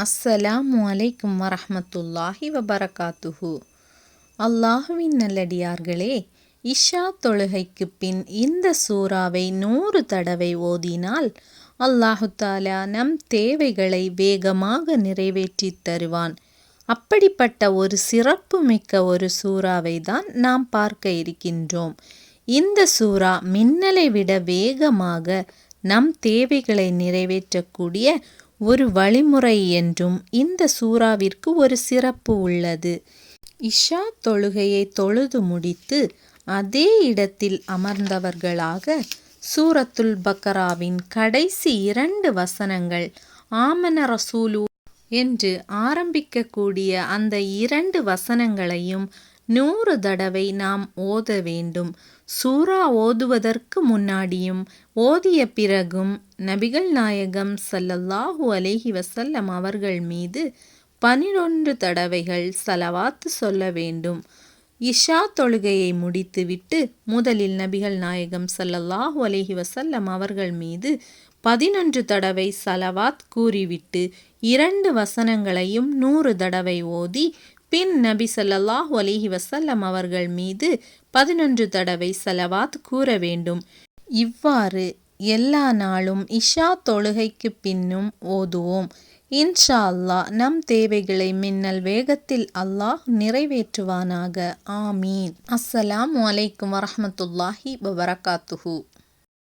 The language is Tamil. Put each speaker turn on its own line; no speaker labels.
அஸ்ஸலாமு அலைக்கும் வரஹ்மத்துல்லாஹி வபரகாத்துஹு. அல்லாஹுவின் நல்லடியார்களே, இஷா தொழுகைக்கு பின் இந்த சூறாவை 100 தடவை ஓதினால் அல்லாஹு தாலா நம் தேவைகளை வேகமாக நிறைவேற்றித் தருவான். அப்படிப்பட்ட ஒரு சிறப்பு மிக்க ஒரு சூறாவை தான் நாம் பார்க்க இருக்கின்றோம். இந்த சூறா மின்னலை விட வேகமாக நம் தேவைகளை நிறைவேற்றக்கூடிய ஒரு வழிமுறை என்றும் இந்த சூறாவிற்கு ஒரு சிறப்பு உள்ளது. இஷா தொழுகையை தொழுது முடித்து அதே இடத்தில் அமர்ந்தவர்களாக சூரத்துல் பக்கராவின் கடைசி 2 வசனங்கள் ஆமன ரசூலு என்று ஆரம்பிக்கக்கூடிய அந்த 2 வசனங்களையும் 100 தடவை நாம் ஓத வேண்டும். சூரா ஓதுவதற்கு முன்னாடியும் ஓதிய பிறகும் நபிகள் நாயகம் ஸல்லல்லாஹு அலைஹி வஸல்லம் அவர்கள் மீது 11 தடவைகள் ஸலவாத் சொல்ல வேண்டும். இஷா தொழுகையை முடித்துவிட்டு முதலில் நபிகள் நாயகம் ஸல்லல்லாஹு அலைஹி வஸல்லம் அவர்கள் மீது 11 தடவை ஸலவாத் கூறிவிட்டு 2 வசனங்களையும் 100 தடவை ஓதி பின் நபி ஸல்லல்லாஹு அலைஹி வஸல்லம் அவர்கள் மீது 11 தடவை ஸலவாத் கூற வேண்டும். இவ்வாறு எல்லா நாளும் இஷா தொழுகைக்கு பின்னும் ஓதுவோம். இன்ஷா அல்லாஹ் நம் தேவைகளை மின்னல் வேகத்தில் அல்லாஹ் நிறைவேற்றுவானாக. ஆமீன். அஸ்ஸலாமு அலைக்கும் வரஹ்மத்துல்லாஹி வபரகாத்துஹு.